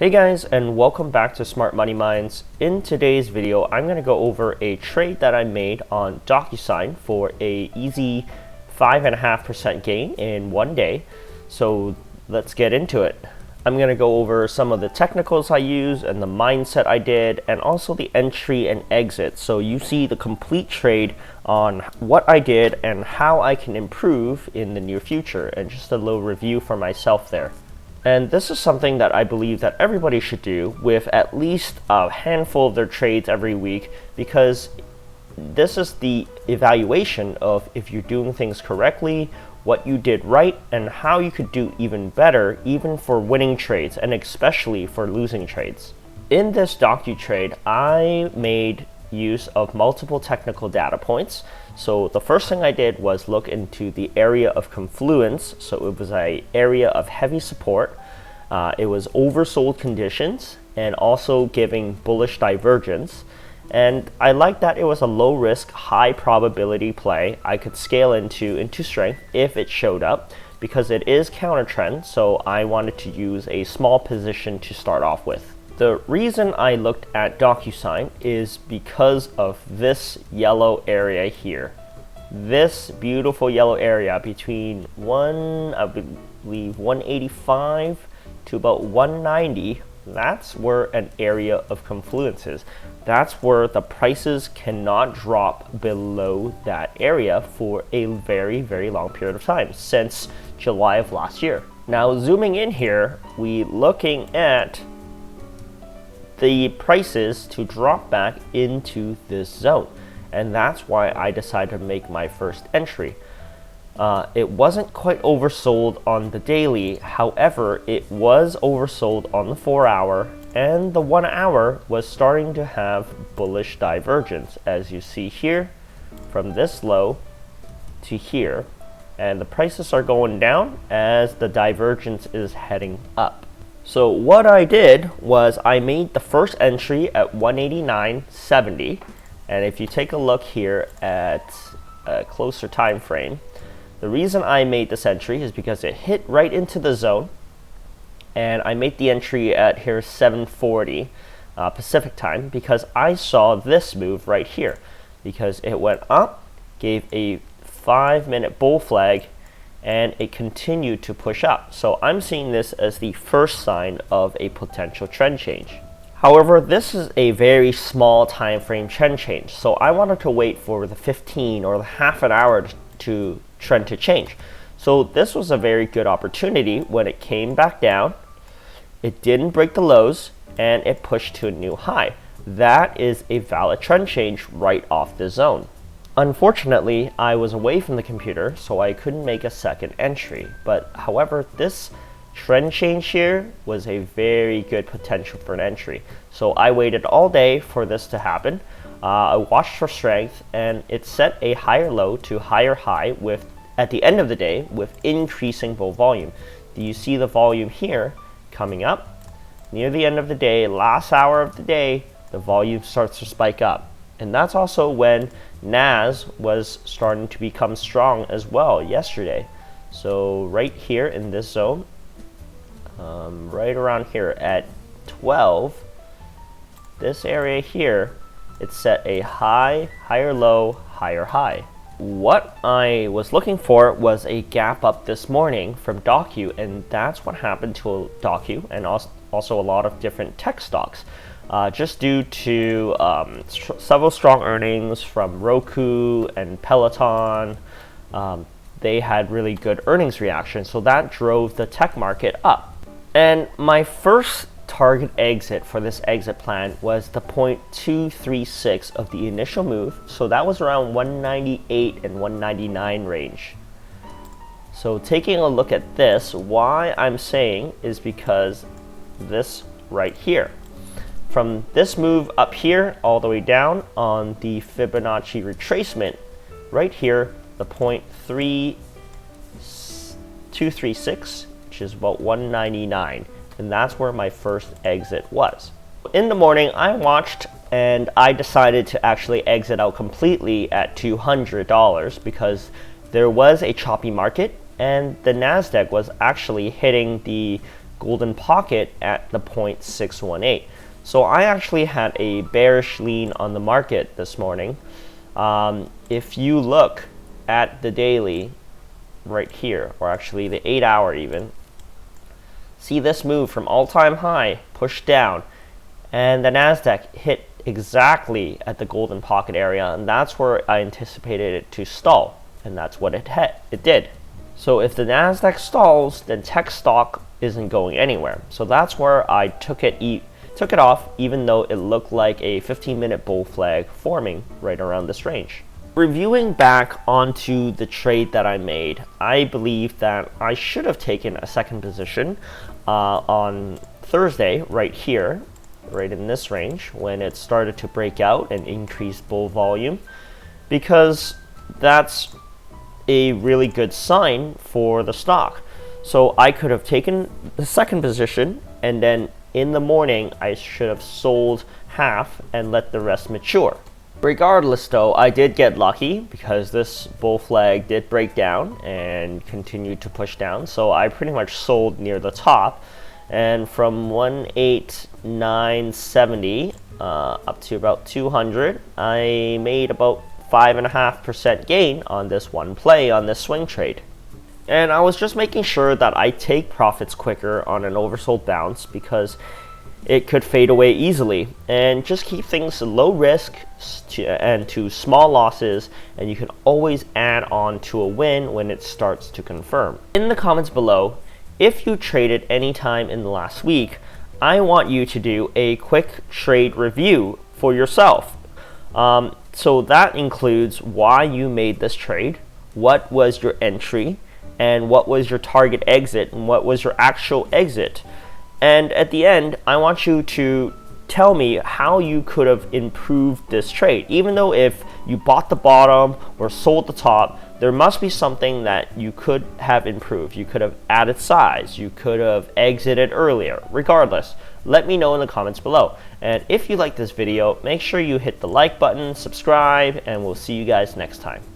Hey guys, and welcome back to Smart Money Minds. In today's video, I'm going to go over a trade that I made on DOCU for a easy 5.5% gain in one day. So let's get into it. I'm going to go over some of the technicals I use and the mindset I did, and also the entry and exit. So you see the complete trade on what I did and how I can improve in the near future, and just a little review for myself there. And this is something that I believe that everybody should do with at least a handful of their trades every week, because this is the evaluation of if you're doing things correctly, what you did right, and how you could do even better, even for winning trades and especially for losing trades. In this DOCU trade, I made use of multiple technical data points. So the first thing I did was look into the area of confluence. So it was an area of heavy support. It was oversold conditions and also giving bullish divergence. And I like that it was a low risk, high probability play I could scale into strength if it showed up, because it is counter trend. So I wanted to use a small position to start off with. The reason I looked at DOCU is because of this yellow area here. This beautiful yellow area between I believe 185 to about 190, that's where an area of confluence is. That's where the prices cannot drop below that area for a very, very long period of time, since July of last year. Now zooming in here, we looking at the prices to drop back into this zone, and that's why I decided to make my first entry. It wasn't quite oversold on the daily, however it was oversold on the 4-hour, and the 1-hour was starting to have bullish divergence, as you see here, from this low to here, and the prices are going down as the divergence is heading up. So what I did was I made the first entry at 189.70, and if you take a look here at a closer time frame, the reason I made this entry is because it hit right into the zone, and I made the entry at here 7:40 Pacific time, because I saw this move right here, because it went up, gave a 5-minute bull flag, and it continued to push up. So I'm seeing this as the first sign of a potential trend change. However, this is a very small time frame trend change, so I wanted to wait for the 15 or the half an hour to trend to change. So this was a very good opportunity. When it came back down, it didn't break the lows, and it pushed to a new high. That is a valid trend change right off the zone. Unfortunately, I was away from the computer, so I couldn't make a second entry. But however, this trend change here was a very good potential for an entry. So I waited all day for this to happen. I watched for strength, and it set a higher low to higher high with, at the end of the day, with increasing bull volume. Do you see the volume here coming up? Near the end of the day, last hour of the day, the volume starts to spike up. And that's also when NAS was starting to become strong as well yesterday. So right here in this zone, right around here at 12, this area here, it set a high, higher low, higher high. What I was looking for was a gap up this morning from DOCU, and that's what happened to DOCU and also a lot of different tech stocks. Just due to several strong earnings from Roku and Peloton. They had really good earnings reaction, so that drove the tech market up. And my first target exit for this exit plan was the 0.236 of the initial move, so that was around 198 and 199 range. So taking a look at this, why I'm saying is because this right here. From this move up here all the way down on the Fibonacci retracement, right here, the 0.236, which is about 199, and that's where my first exit was. In the morning, I watched, and I decided to actually exit out completely at $200, because there was a choppy market, and the NASDAQ was actually hitting the golden pocket at the 0.618. So I actually had a bearish lean on the market this morning. If you look at the daily right here, or actually the 8-hour even, see this move from all-time high, pushed down, and the NASDAQ hit exactly at the golden pocket area, and that's where I anticipated it to stall, and that's what it did. So if the NASDAQ stalls, then tech stock isn't going anywhere. So that's where I took it off, even though it looked like a 15-minute bull flag forming right around this range. Reviewing back onto the trade that I made, I believe that I should have taken a second position on Thursday right here, right in this range, when it started to break out and increase bull volume, because that's a really good sign for the stock. So I could have taken the second position, and then in the morning I should have sold half and let the rest mature. Regardless though, I did get lucky because this bull flag did break down and continued to push down, so I pretty much sold near the top, and from 189.70 up to about 200, I made about 5.5% gain on this one play on this swing trade. And I was just making sure that I take profits quicker on an oversold bounce because it could fade away easily, and just keep things low risk and to small losses, and you can always add on to a win when it starts to confirm. In the comments below, if you traded any time in the last week, I want you to do a quick trade review for yourself. So that includes why you made this trade, what was your entry, and what was your target exit, and what was your actual exit. And at the end, I want you to tell me how you could have improved this trade. Even though if you bought the bottom or sold the top, there must be something that you could have improved. You could have added size, you could have exited earlier. Regardless, let me know in the comments below. And if you like this video, make sure you hit the like button, subscribe, and we'll see you guys next time.